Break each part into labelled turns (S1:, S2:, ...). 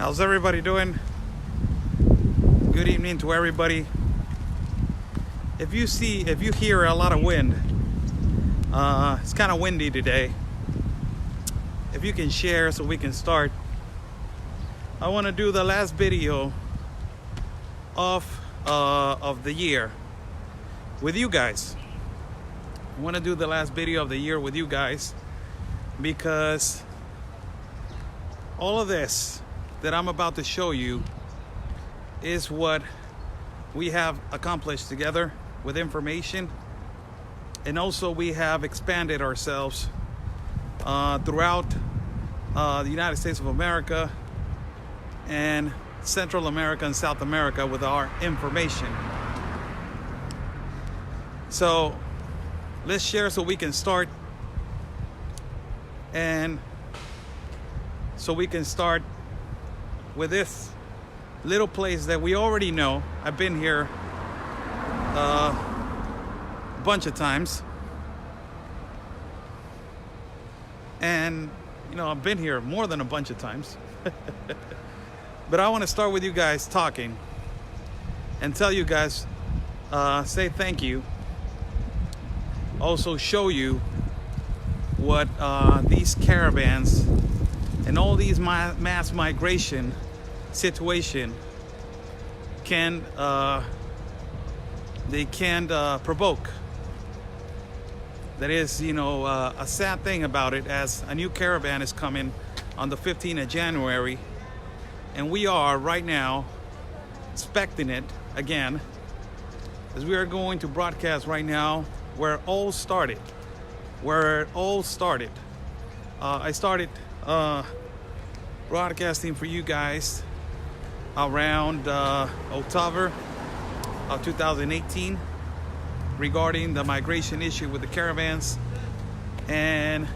S1: How's everybody doing? Good evening to everybody. If you hear a lot of wind, it's kind of windy today. If you can share so we can start. I want to do the last video of the year with you guys. I want to do the last video of the year with you guys because all of this that I'm about to show you is what we have accomplished together with information, and also we have expanded ourselves throughout the United States of America and Central America and South America with our information. So let's share so we can start, and so we can start with this little place that we already know. I've been here a bunch of times, and I've been here more than a bunch of times. But I want to start with you guys talking and tell you guys, say thank you, also show you what these caravans and all these mass migration situation can provoke. That is, a sad thing about it, as a new caravan is coming on the 15th of January, and we are right now expecting it again, as we are going to broadcast right now where it all started. I started broadcasting for you guys around October of 2018 regarding the migration issue with the caravans, and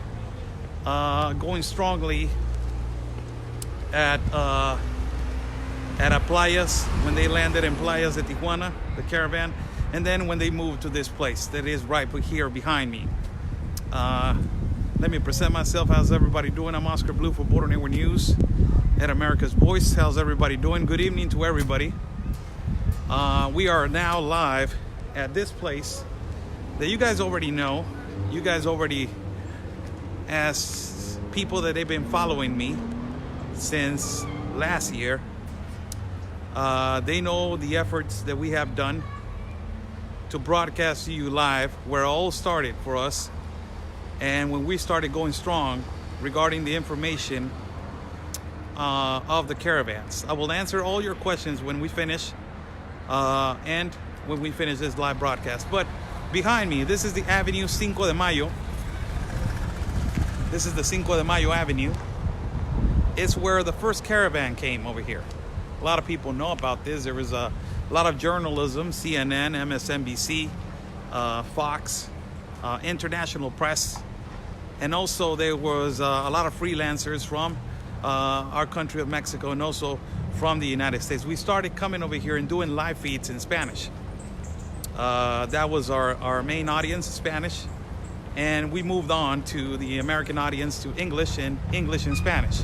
S1: going strongly at playas, when they landed in playas at Tijuana, the caravan, and then when they moved to this place that is right here behind me. Let me present myself. How's everybody doing? I'm Oscar Blue for Border Network News at America's Voice. How's everybody doing? Good evening to everybody. We are now live at this place that you guys already know. You guys already, as people that they've been following me since last year, they know the efforts that we have done to broadcast to you live where it all started for us. And when we started going strong regarding the information of the caravans. I will answer all your questions when we finish, and when we finish this live broadcast. But behind me, this is the Avenue Cinco de Mayo. This is the Cinco de Mayo Avenue. It's where the first caravan came over here. A lot of people know about this. There was a lot of journalism, CNN, MSNBC, Fox, international press, and also there was a lot of freelancers from our country of Mexico, and also from the United States. We started coming over here and doing live feeds in Spanish. That was our main audience, Spanish, and we moved on to the American audience, to English and Spanish.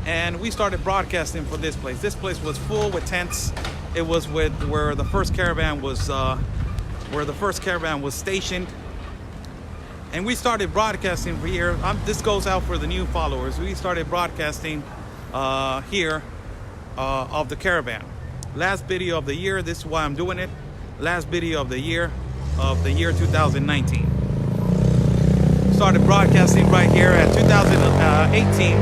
S1: And we started broadcasting for this place. This place was full with tents. It was where the first caravan was stationed. And we started broadcasting for here. This goes out for the new followers. We started broadcasting here of the caravan. Last video of the year. This is why I'm doing it. Last video of the year 2019. Started broadcasting right here at 2018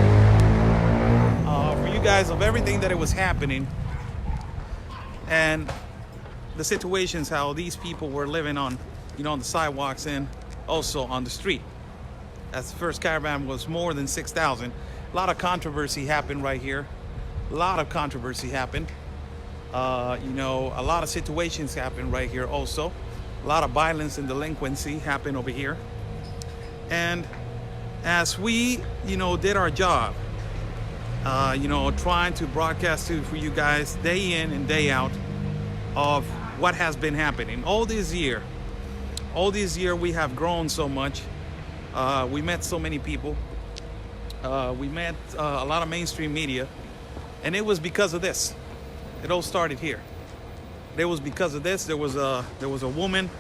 S1: for you guys of everything that it was happening, and the situations how these people were living on, on the sidewalks and also on the street. As the first caravan was more than 6,000. A lot of controversy happened right here. A lot of controversy happened. A lot of situations happened right here also. A lot of violence and delinquency happened over here. And as we, did our job, trying to broadcast for you guys day in and day out of what has been happening all this year. All this year we have grown so much. We met so many people. We met a lot of mainstream media. And it was because of this. It all started here. It was because of this. There was a woman.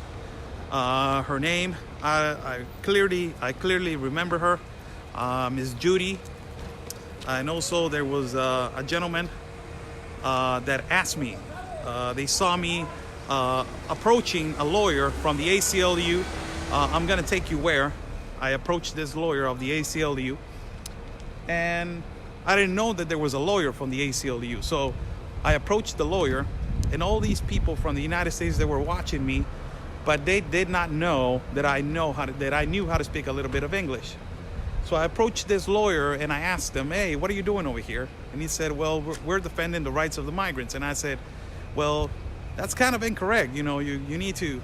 S1: Her name, I clearly remember her, Miss Judy. And also there was a gentleman that asked me. They saw me approaching a lawyer from the ACLU. I'm gonna take you where. I approached this lawyer of the ACLU, and I didn't know that there was a lawyer from the ACLU. So I approached the lawyer, and all these people from the United States that were watching me, but they did not know that I knew how to speak a little bit of English. So I approached this lawyer and I asked him, "Hey, what are you doing over here?" And he said, "Well, we're defending the rights of the migrants." And I said, "Well, that's kind of incorrect. You need to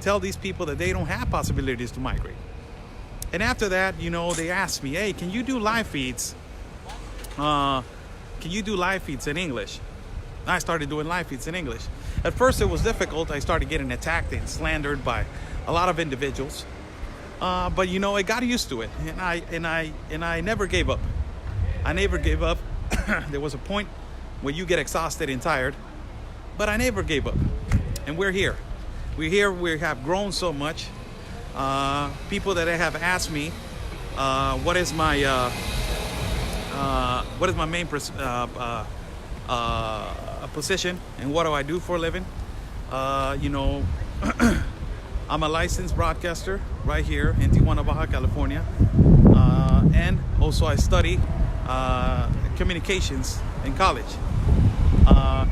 S1: tell these people that they don't have possibilities to migrate." And after that, they asked me, "Hey, can you do live feeds? Can you do live feeds in English?" I started doing live feeds in English. At first it was difficult. I started getting attacked and slandered by a lot of individuals. But I got used to it, and I never gave up. I never gave up. There was a point where you get exhausted and tired, but I never gave up. And we're here. We have grown so much. People that have asked me, what is my main position and what do I do for a living? I'm a licensed broadcaster right here in Tijuana, Baja California, and also I study communications in college.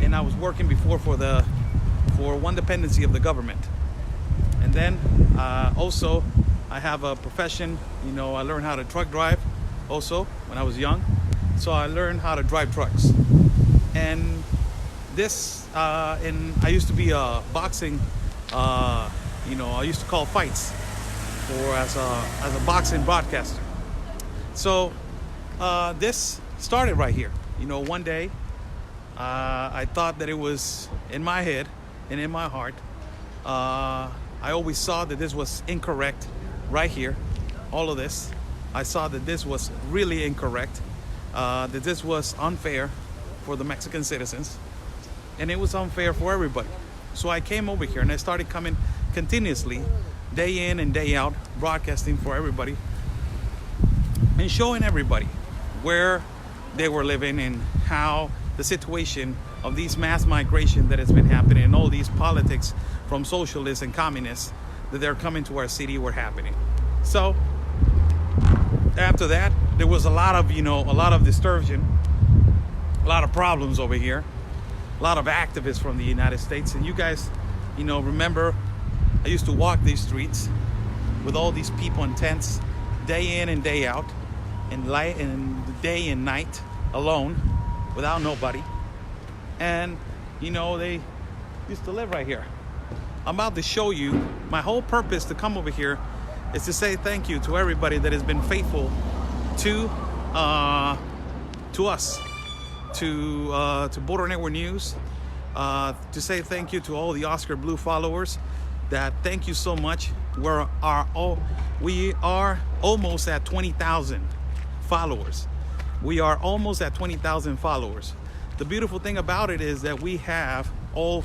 S1: And I was working before for one dependency of the government. And then also I have a profession. I learned how to truck drive also when I was young. So I learned how to drive trucks. And and I used to be a boxing, I used to call fights as a boxing broadcaster. So this started right here. One day I thought that it was in my head and in my heart. I always saw that this was incorrect right here. All of this. I saw that this was really incorrect. That this was unfair for the Mexican citizens. And it was unfair for everybody. So I came over here and I started coming continuously, day in and day out, broadcasting for everybody and showing everybody where they were living and how the situation of these mass migration that has been happening and all these politics from socialists and communists that they're coming to our city were happening. So after that, there was a lot of distortion, a lot of problems over here, a lot of activists from the United States. And you guys, remember, I used to walk these streets with all these people in tents, day in and day out, and day and night, alone, without nobody. And, they used to live right here. I'm about to show you my whole purpose to come over here is to say thank you to everybody that has been faithful to us, to Border Network News, to say thank you to all the Oscar Blue followers. That thank you so much. We are almost at 20,000 followers. We are almost at 20,000 followers. The beautiful thing about it is that we have all,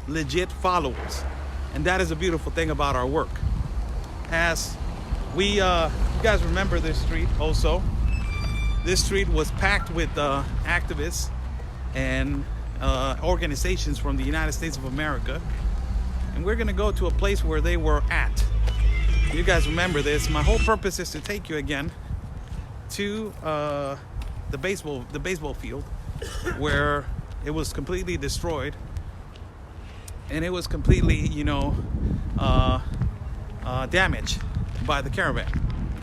S1: legit followers, and that is a beautiful thing about our work. As we, you guys remember this street also. This street was packed with activists and organizations from the United States of America. And we're gonna go to a place where they were at. You guys remember this. My whole purpose is to take you again to the baseball field where it was completely destroyed. And it was completely, damaged by the caravan.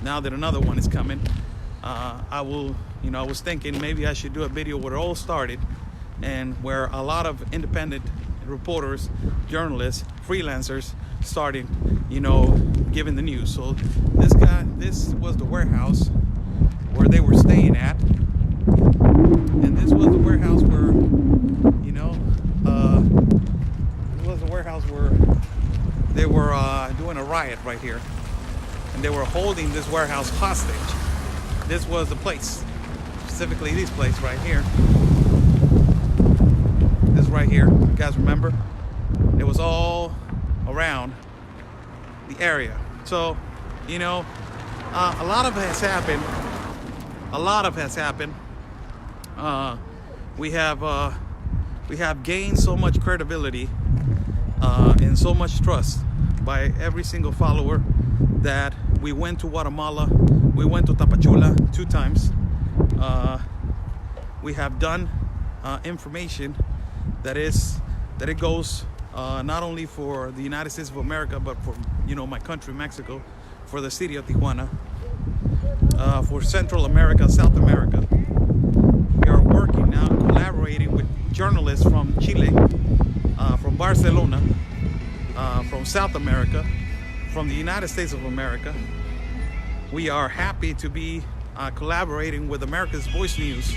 S1: Now that another one is coming, I was thinking maybe I should do a video where it all started and where a lot of independent reporters, journalists, freelancers started, giving the news. So this was the warehouse where they were staying at. And this was the warehouse where, they were doing a riot right here. And they were holding this warehouse hostage. This was the place. specifically this place right here. This right here, you guys remember? It was all around the area. So, you know, a lot of has happened. A lot of has happened. We have gained so much credibility and so much trust by every single follower that we went to Guatemala, we went to Tapachula 2 times. We have done information that it goes not only for the United States of America, but for, you know, my country, Mexico, for the city of Tijuana, for Central America, South America. We are working now, collaborating with journalists from Chile, from Barcelona, from South America, from the United States of America. We are happy to be collaborating with America's Voice News,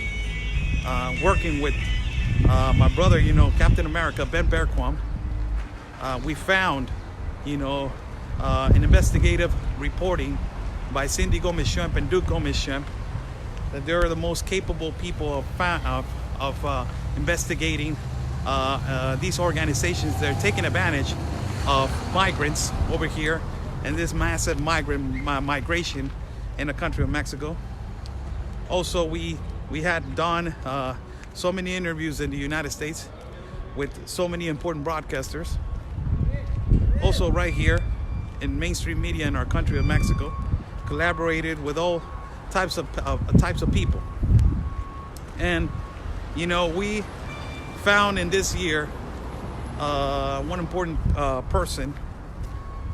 S1: working with my brother, you know, Captain America, Ben Berquam. We found, you know, an investigative reporting by Cindy Gomez-Schemp and Duke Gomez-Schemp that they're the most capable people of investigating these organizations. They're taking advantage of migrants over here and this massive migration in the country of Mexico. Also, we had done so many interviews in the United States with so many important broadcasters. Also right here in mainstream media in our country of Mexico, collaborated with all types of people. And you know, we found in this year one important person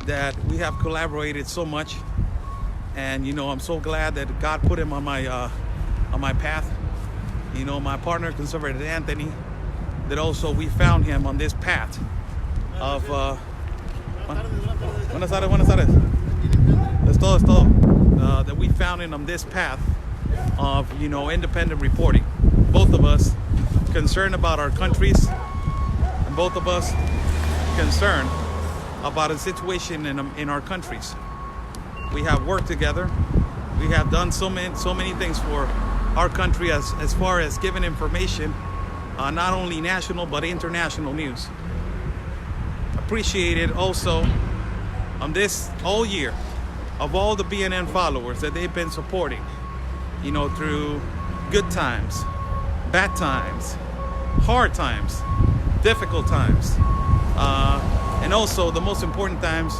S1: that we have collaborated so much, and you know, I'm so glad that God put him on my path. You know, my partner, Conservative Anthony, that also we found him on this path of buenas tardes. Es todo. That we found him on this path of, you know, independent reporting. Both of us concerned about our countries, and both of us concerned about the situation in our countries. We have worked together. We have done so many things for our country as far as giving information, not only national but international news. Appreciated also on this all year of all the BNN followers that they've been supporting, you know, through good times, bad times, hard times, difficult times, and also the most important times,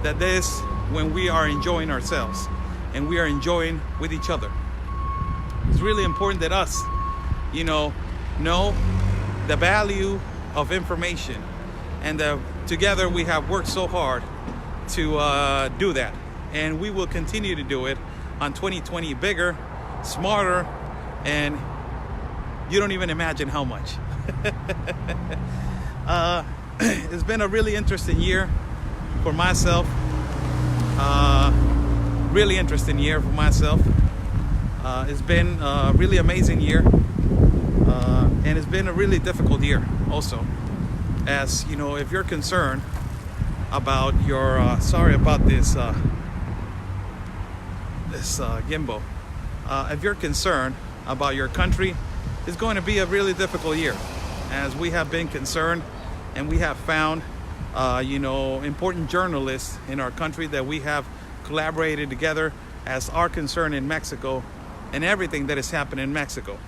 S1: that is when we are enjoying ourselves and we are enjoying with each other. It's really important that us, you know the value of information, and together we have worked so hard to do that. And we will continue to do it on 2020, bigger, smarter, and you don't even imagine how much. It's been a really interesting year for myself. Really interesting year for myself. It's been a really amazing year. And it's been a really difficult year also. As you know, if you're concerned about your, sorry about this, gimbal. If you're concerned about your country, it's going to be a really difficult year, as we have been concerned, and we have found you know, important journalists in our country that we have collaborated together as our concern in Mexico and everything that is happening in Mexico,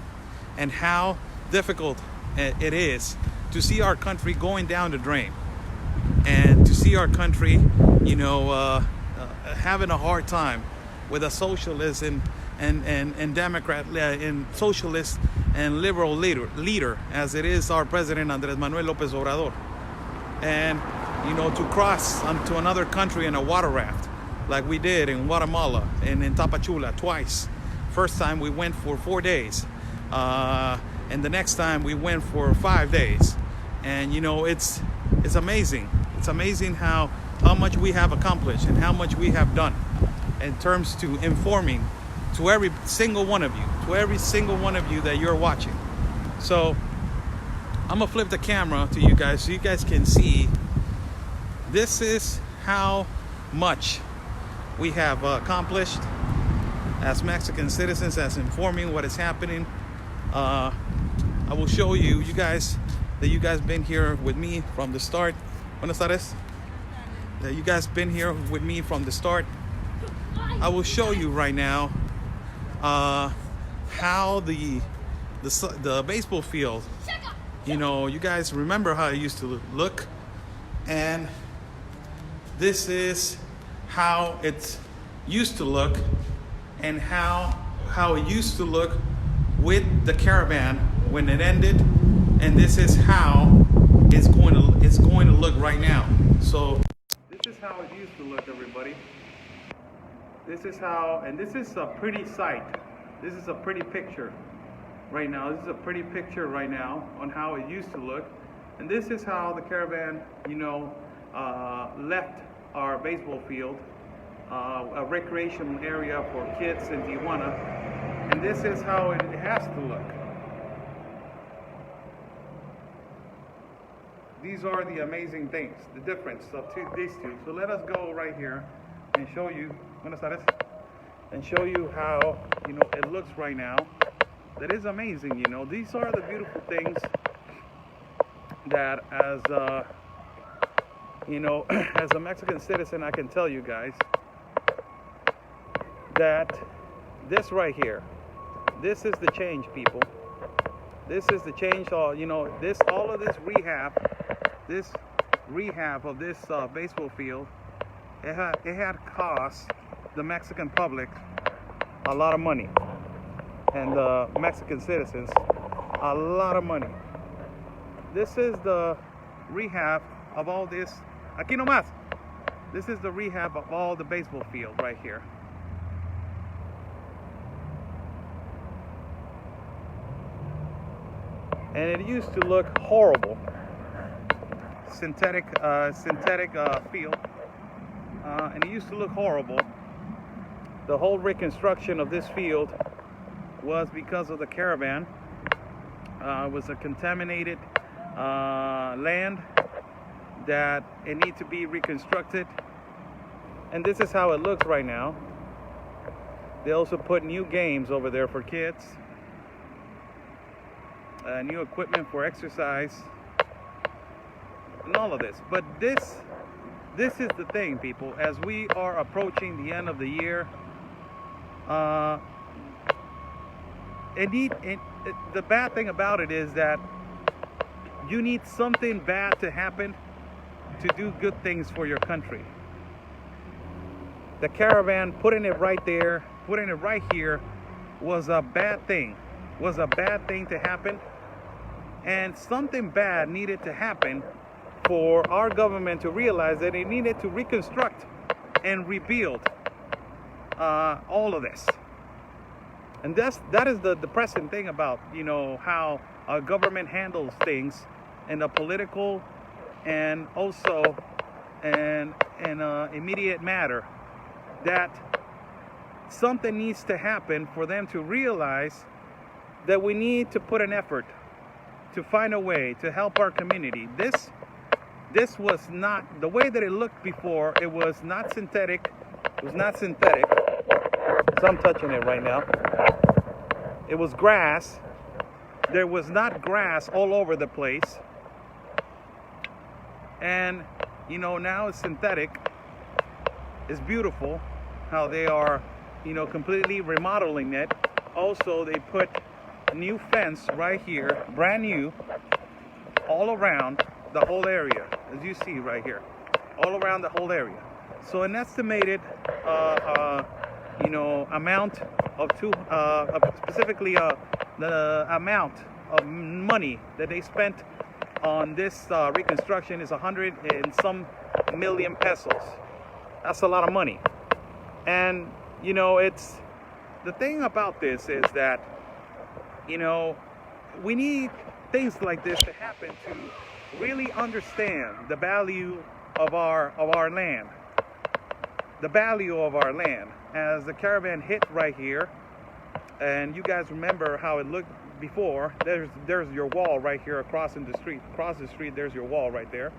S1: and how difficult it is to see our country going down the drain, and to see our country, you know, having a hard time with a socialist and Democrat and socialist and liberal leader, as it is our president Andrés Manuel López Obrador. And you know, to cross onto another country in a water raft like we did in Guatemala and in Tapachula twice. First time we went for 4 days, and the next time we went for 5 days. And you know, it's amazing. It's amazing how much we have accomplished and how much we have done in terms to informing to every single one of you, that you're watching. So I'm gonna flip the camera to you guys so you guys can see. This is how much we have accomplished as Mexican citizens, as informing what is happening. I will show you guys been here with me from the start. Buenas tardes. That you guys been here with me from the start. I will show you right now how the baseball field, you guys remember how it used to look, and this is how it used to look, and how it used to look with the caravan when it ended, and this is how it's going to look right now. So this is how it used to look, everybody. This is how, and this is a pretty sight. This is a pretty picture right now. This is a pretty picture right now on how it used to look. And this is how the caravan, left our baseball field, a recreation area for kids in Tijuana. And this is how it has to look. These are the amazing things, the difference of these two. So let us go right here and show you, buenas tardes, and show you how, it looks right now. That is amazing, These are the beautiful things that as a Mexican citizen, I can tell you guys that this right here, this is the change, people. This is the change. All of this rehab of this baseball field, it had cost the Mexican public a lot of money, and the Mexican citizens a lot of money. This is the rehab of all this. Aquí nomás. This is the rehab of all the baseball field right here. And it used to look horrible. Synthetic field, and it used to look horrible. The whole reconstruction of this field was because of the caravan. It was a contaminated land that it needs to be reconstructed, and this is how it looks right now. They also put new games over there for kids, new equipment for exercise, and all of this. But this is the thing, people. As we are approaching the end of the year, the bad thing about it is that you need something bad to happen to do good things for your country. The caravan, putting it right there, putting it right here, was a bad thing. Was a bad thing to happen, and something bad needed to happen for our government to realize that it needed to reconstruct and rebuild all of this. And that is the depressing thing about how our government handles things in a political and also an immediate matter, that something needs to happen for them to realize that we need to put an effort to find a way to help our community. This was not the way that it looked before. It was not synthetic. It was not synthetic. So I'm touching it right now. It was grass. There was not grass all over the place. And now it's synthetic. It's beautiful how they are, completely remodeling it. Also, they put a new fence right here, brand new, all around the whole area, as you see right here, all around the whole area. So an estimated, amount of specifically the amount of money that they spent on this reconstruction is 100 and some million pesos. That's a lot of money. And it's the thing about this is that we need things like this to happen to really understand the value of our land. The value of our land. As the caravan hit right here, and you guys remember how it looked before. There's your wall right here across in the street. Across the street, there's your wall right there.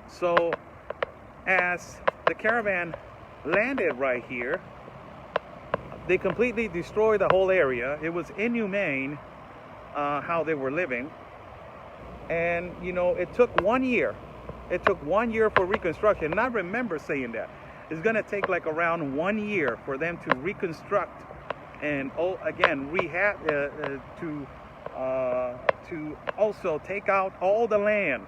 S1: So as the caravan landed right here, They completely destroyed the whole area. It was inhumane how they were living. And, you know, it took 1 year. It took 1 year for reconstruction. And I remember saying that. It's going to take like around 1 year for them to reconstruct and, again, rehab, to also take out all the land,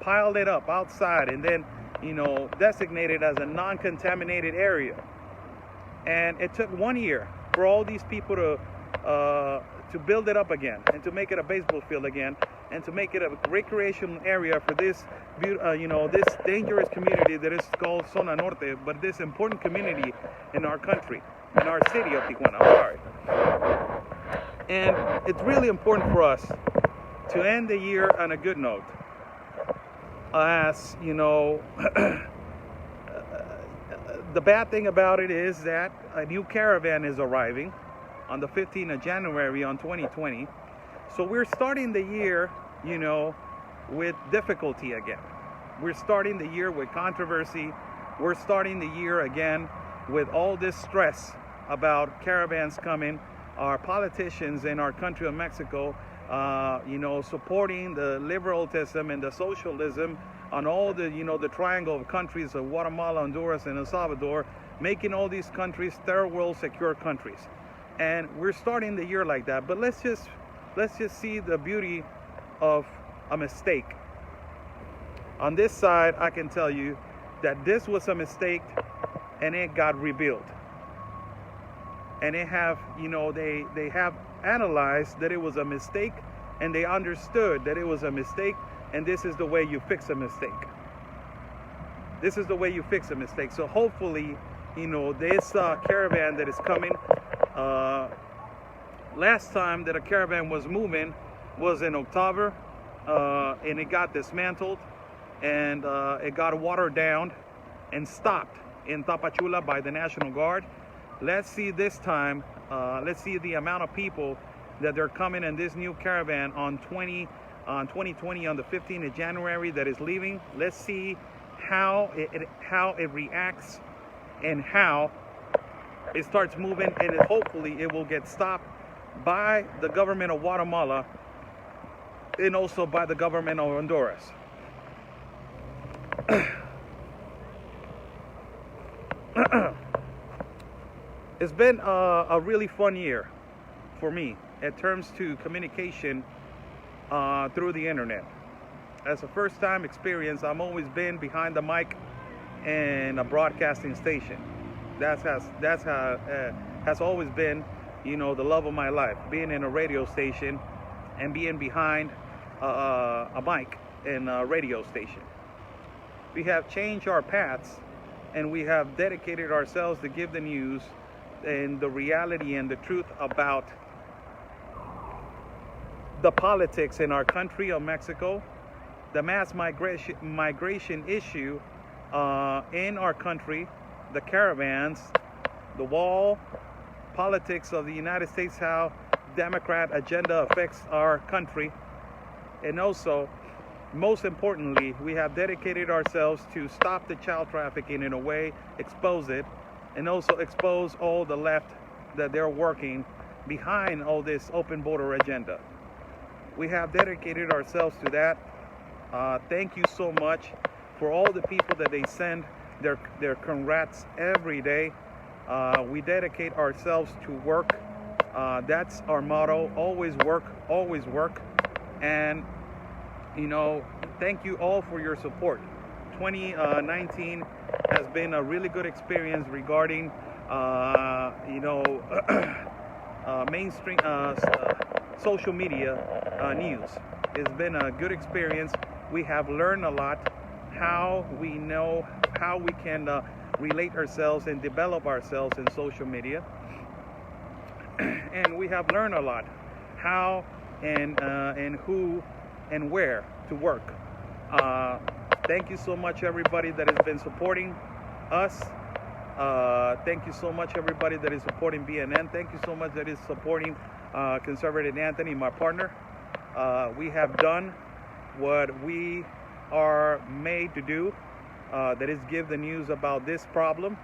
S1: pile it up outside, and then, you know, designate it as a non-contaminated area. And it took 1 year for all these people to build it up again and to make it a baseball field again and to make it a recreational area for this, you know, this dangerous community that is called Zona Norte, but this important community in our country, in our city of Tijuana. I'm sorry. And it's really important for us to end the year on a good note. As you know, the bad thing about it is that a new caravan is arriving on the 15th of January on 2020. So we're starting the year, you know, with difficulty again. We're starting the year with controversy. We're starting the year again with all this stress about caravans coming. Our politicians in our country of Mexico, you know, supporting the liberalism and the socialism on all the, you know, the triangle of countries of Guatemala, Honduras, and El Salvador, making all these countries third world secure countries. And we're starting the year like that. But let's just see the beauty of a mistake. On this side, I can tell you that this was a mistake, and it got rebuilt. And they have, you know, they have analyzed that it was a mistake, and they understood that it was a mistake, and this is the way you fix a mistake. This is the way you fix a mistake. So hopefully, you know, this caravan that is coming, last time that a caravan was moving was in October, and it got dismantled, and it got watered down and stopped in Tapachula by the National Guard. Let's see this time, let's see the amount of people that they're coming in this new caravan on 2020 on the 15th of January that is leaving. Let's see how it reacts and how it starts moving, and hopefully it will get stopped by the government of Guatemala and also by the government of Honduras. It's been a really fun year for me in terms to communication through the internet. As a first-time experience, I've always been behind the mic in a broadcasting station. That's has always been, you know, the love of my life, being in a radio station and being behind a mic in a radio station. We have changed our paths, and we have dedicated ourselves to give the news and the reality and the truth about the politics in our country of Mexico, the mass migration issue in our country, the caravans, the wall, politics of the United States, how Democrat agenda affects our country, and also, most importantly, we have dedicated ourselves to stop the child trafficking in a way, expose it, and also expose all the left that they're working behind all this open border agenda. We have dedicated ourselves to that. Thank you so much for all the people that they send their congrats every day. We dedicate ourselves to work. That's our motto, always work, always work. And, you know, thank you all for your support. 2019 has been a really good experience regarding, you know, mainstream social media news. It's been a good experience. We have learned a lot how we know how we can relate ourselves and develop ourselves in social media. And we have learned a lot how and who and where to work. Thank you so much, everybody that has been supporting us. Thank you so much, everybody that is supporting BNN. Thank you so much that is supporting Conservative Anthony, my partner. We have done what we are made to do, that is give the news about this problem.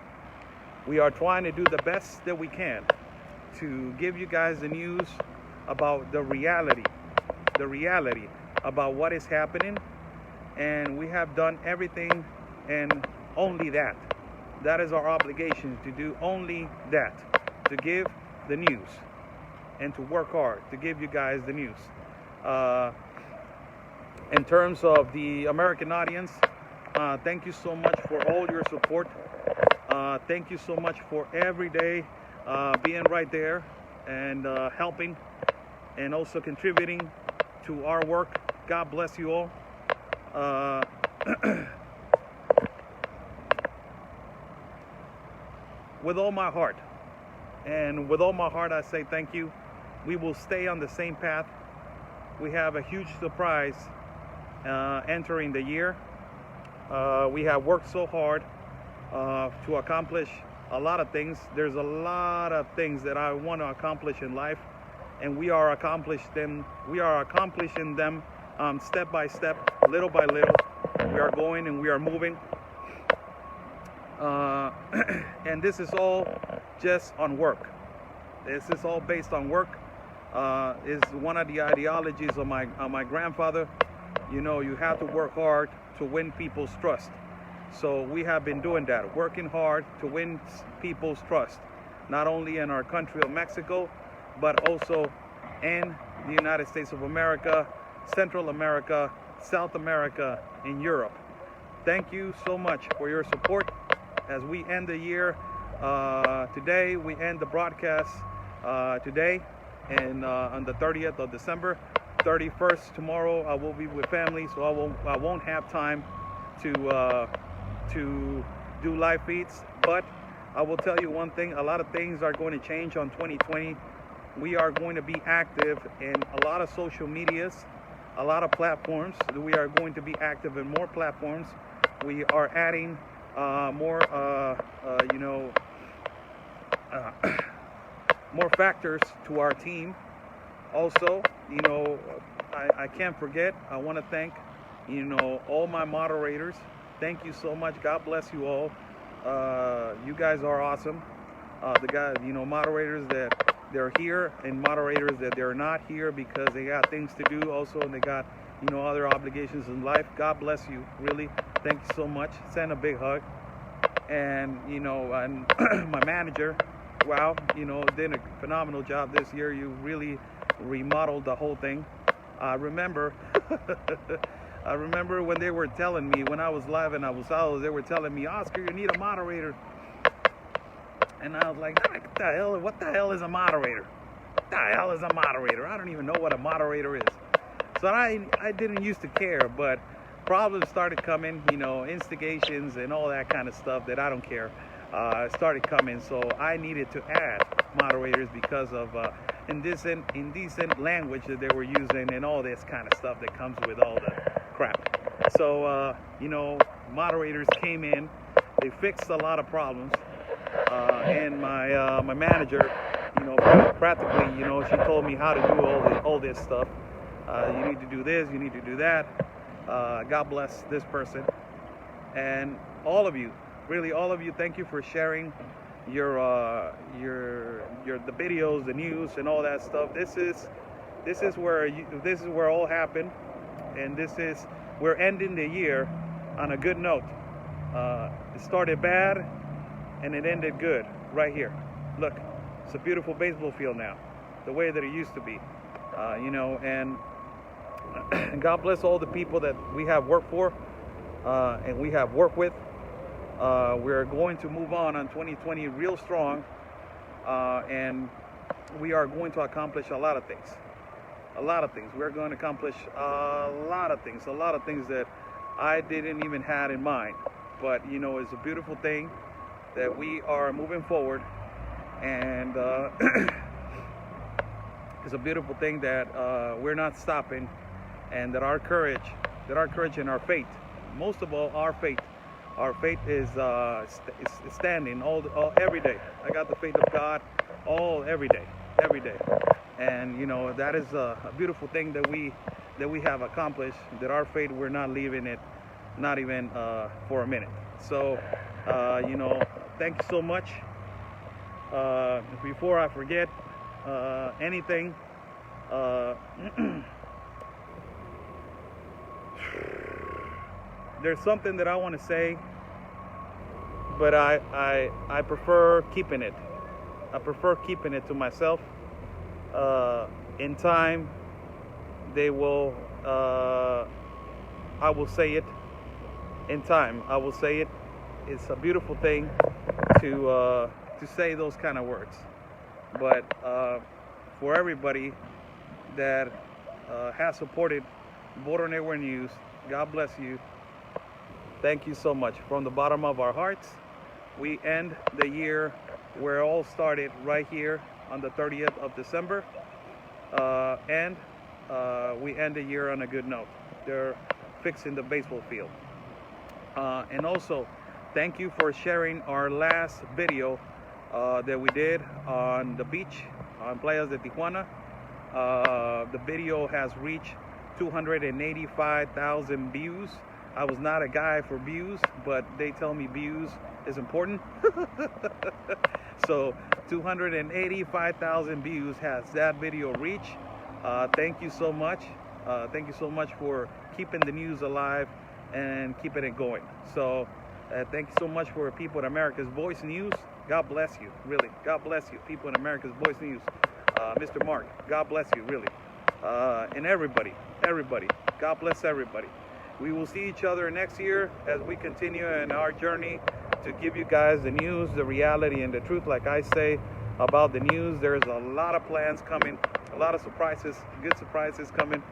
S1: We are trying to do the best that we can to give you guys the news about the reality about what is happening, and we have done everything and only that. That is our obligation, to do only that, to give the news and to work hard to give you guys the news. In terms of the American audience, thank you so much for all your support. Thank you so much for every day being right there and helping and also contributing to our work. God bless you all. With all my heart, and with all my heart, I say thank you. We will stay on the same path. We have a huge surprise entering the year. We have worked so hard to accomplish a lot of things. There's a lot of things that I want to accomplish in life, and we are accomplishing them step by step, little by little. We are going and we are moving. And this is all just on work. This is all based on work. Is one of the ideologies of my grandfather. You know, you have to work hard to win people's trust. So we have been doing that, working hard to win people's trust, not only in our country of Mexico, but also in the United States of America, Central America, South America, and Europe. Thank you so much for your support as we end the year. Today, we end the broadcast today, and on the 30th of December. 31st tomorrow, I will be with family, so I won't have time to do live feeds. But I will tell you one thing: a lot of things are going to change on 2020. We are going to be active in a lot of social medias, a lot of platforms. We are going to be active in more platforms. We are adding more factors to our team. Also, you know, I can't forget, I want to thank, you know, all my moderators. Thank you so much. God bless you all. You guys are awesome. The guys, you know, moderators that they're here, and moderators that they're not here because they got things to do also, and they got, you know, other obligations in life. God bless you, really. Thank you so much. Send a big hug. And, you know, and my manager, wow, you know, did a phenomenal job this year. You really remodeled the whole thing. I remember when they were telling me, when I was live and I was out, they were telling me, Oscar, you need a moderator. And I was like, what the hell is a moderator? What the hell is a moderator? I don't even know what a moderator is. So I didn't used to care, but problems started coming, you know, instigations and all that kind of stuff that I don't care. Started coming, so I needed to add moderators because of indecent language that they were using and all this kind of stuff that comes with all the crap. So you know, moderators came in, they fixed a lot of problems, and my manager, you know, practically, you know, she told me how to do all this stuff. You need to do this, you need to do that. God bless this person, and all of you. Really, all of you, thank you for sharing the videos, the news, and all that stuff. This is where all happened, and we're ending the year on a good note. It started bad, and it ended good right here. Look, it's a beautiful baseball field now, the way that it used to be. You know, and God bless all the people that we have worked for, and we have worked with. We're going to move on 2020 real strong, and we are going to accomplish a lot of things. We're going to accomplish a lot of things that I didn't even have in mind. But, you know, it's a beautiful thing that we are moving forward, and it's a beautiful thing that we're not stopping, and that our courage and our faith, most of all, our faith is standing every day. I got the faith of God every day, and you know, that is a beautiful thing that we have accomplished. That our faith, we're not leaving it, not even for a minute. So you know, thank you so much. Before I forget anything, there's something that I want to say, but I prefer keeping it. I prefer keeping it to myself. In time, they will. I will say it. In time, I will say it. It's a beautiful thing to say those kind of words. But for everybody that has supported Border Network News, God bless you. Thank you so much. From the bottom of our hearts, we end the year where it all started right here on the 30th of December. And we end the year on a good note. They're fixing the baseball field. And also, thank you for sharing our last video that we did on the beach on Playas de Tijuana. The video has reached 285,000 views. I was not a guy for views, but they tell me views is important. So 285,000 views has that video reached. Thank you so much. Thank you so much for keeping the news alive and keeping it going. So thank you so much for people at America's Voice News. God bless you, really. God bless you, people in America's Voice News. Mr. Mark, God bless you, really. And everybody, God bless everybody. We will see each other next year as we continue in our journey to give you guys the news, the reality, and the truth. Like I say about the news, there's a lot of plans coming, a lot of surprises, good surprises coming.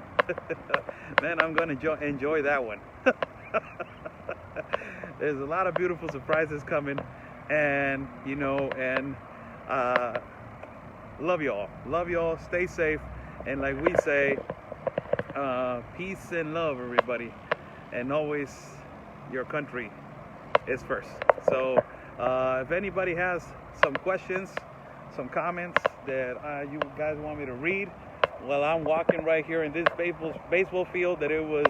S1: Man, I'm going to enjoy that one. There's a lot of beautiful surprises coming, and you know, and love y'all, stay safe, and like we say, peace and love, everybody, and always your country is first. So if anybody has some questions, some comments that you guys want me to read, well, I'm walking right here in this baseball field that it was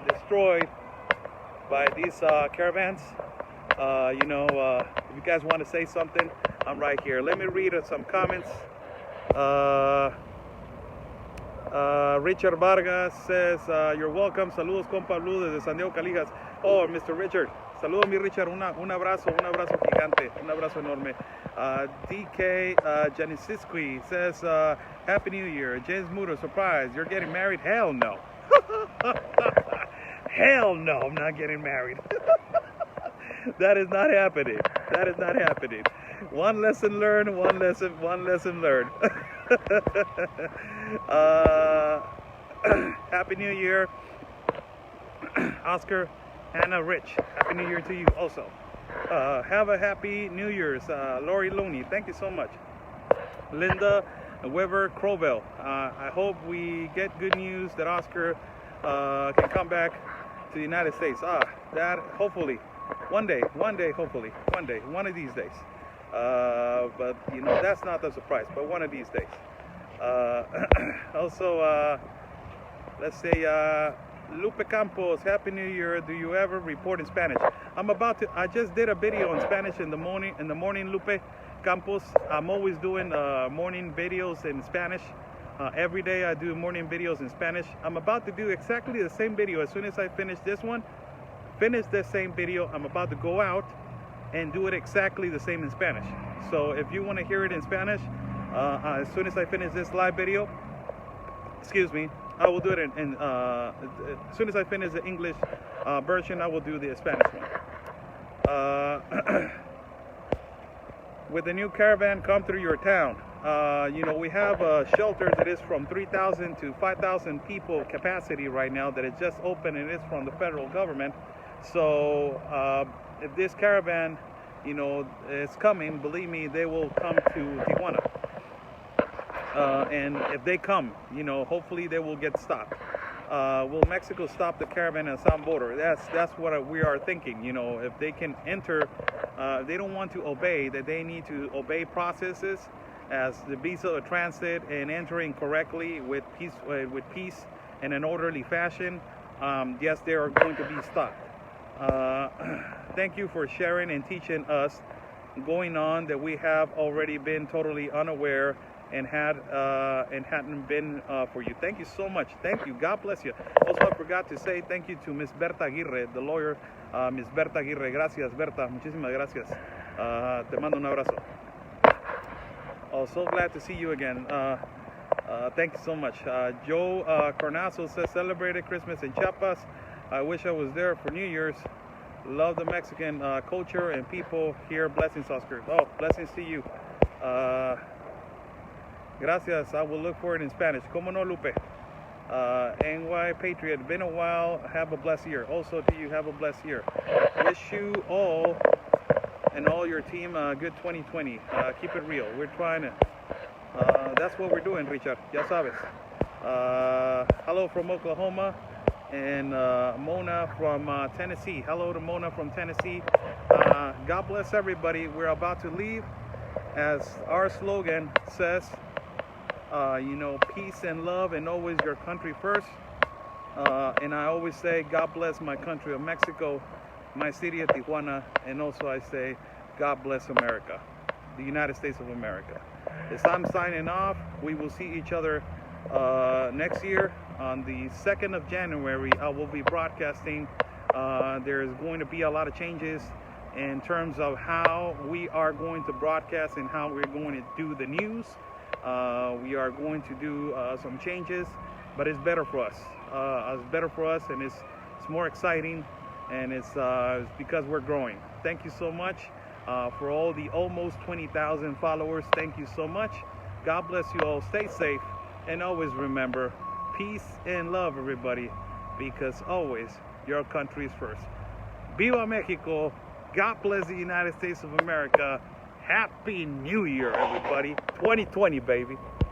S1: destroyed by these caravans. You know, if you guys want to say something, I'm right here. Let me read some comments. Richard Vargas says, you're welcome. Saludos, compa Blue, desde San Diego, Calijas. Oh, Mr. Richard. Saludos, mi Richard. Un abrazo gigante. Un abrazo enorme. DK Janisiskwi says, Happy New Year. James Mudo, surprise. You're getting married? Hell no. Hell no, I'm not getting married. That is not happening. That is not happening. One lesson learned, one lesson learned. Happy New Year, Oscar, Hannah, Rich. Happy New Year to you also. Have a happy New Year's, Lori Looney. Thank you so much. Linda Weber Crowell. I hope we get good news that Oscar can come back to the United States. That hopefully. One day, hopefully. One of these days. But, you know, that's not the surprise, but one of these days. Also, let's say, Lupe Campos, Happy New Year. Do you ever report in Spanish? I just did a video in Spanish in the morning, Lupe Campos. I'm always doing morning videos in Spanish. Every day I do morning videos in Spanish. I'm about to do exactly the same video. As soon as I finish this one, the same video, I'm about to go out and do it exactly the same in Spanish. So if you want to hear it in Spanish, as soon as I finish this live video, excuse me, I will do it as soon as I finish the English version, I will do the Spanish one. With the new caravan come through your town, you know, we have a shelter that is from 3,000 to 5,000 people capacity right now that is just open, and it's from the federal government. So if this caravan, you know, is coming, believe me, they will come to Tijuana. And if they come, you know, hopefully they will get stopped. Will Mexico stop the caravan at some border? That's what we are thinking. You know, if they can enter, they don't want to obey, that they need to obey processes as the visa of transit and entering correctly with peace and an orderly fashion. Yes, they are going to be stopped. Thank you for sharing and teaching us going on that we have already been totally unaware and hadn't been for you. Thank you so much. Thank you. God bless you. Also, I forgot to say thank you to Miss Berta Aguirre, the lawyer. Miss Berta Aguirre. Gracias, Berta. Muchísimas gracias. Te mando un abrazo. Oh, so glad to see you again. Thank you so much. Joe Carnazo says, celebrated Christmas in Chiapas. I wish I was there for New Year's. Love the Mexican culture and people here. Blessings, Oscar. Oh, blessings to you. Gracias. I will look for it in Spanish. Como no, Lupe? NY Patriot. Been a while. Have a blessed year. Also to you, have a blessed year. Wish you all and all your team good 2020. Keep it real. We're trying to. That's what we're doing, Richard. Ya sabes. Hello from Oklahoma. And Mona from Tennessee. Hello to Mona from Tennessee. God bless everybody. We're about to leave. As our slogan says, peace and love and always your country first. And I always say, God bless my country of Mexico, my city of Tijuana, and also I say, God bless America, the United States of America. As I'm signing off, we will see each other next year on the 2nd of January. I will be broadcasting. There's going to be a lot of changes in terms of how we are going to broadcast and how we're going to do the news. We are going to do some changes, but it's better for us. It's better for us, and it's more exciting, and it's because we're growing. Thank you so much for all the almost 20,000 followers. Thank you so much. God bless you all. Stay safe, and always remember, peace and love, everybody, because always your country is first. Viva Mexico. God bless the United States of America. Happy New Year, everybody. 2020, baby.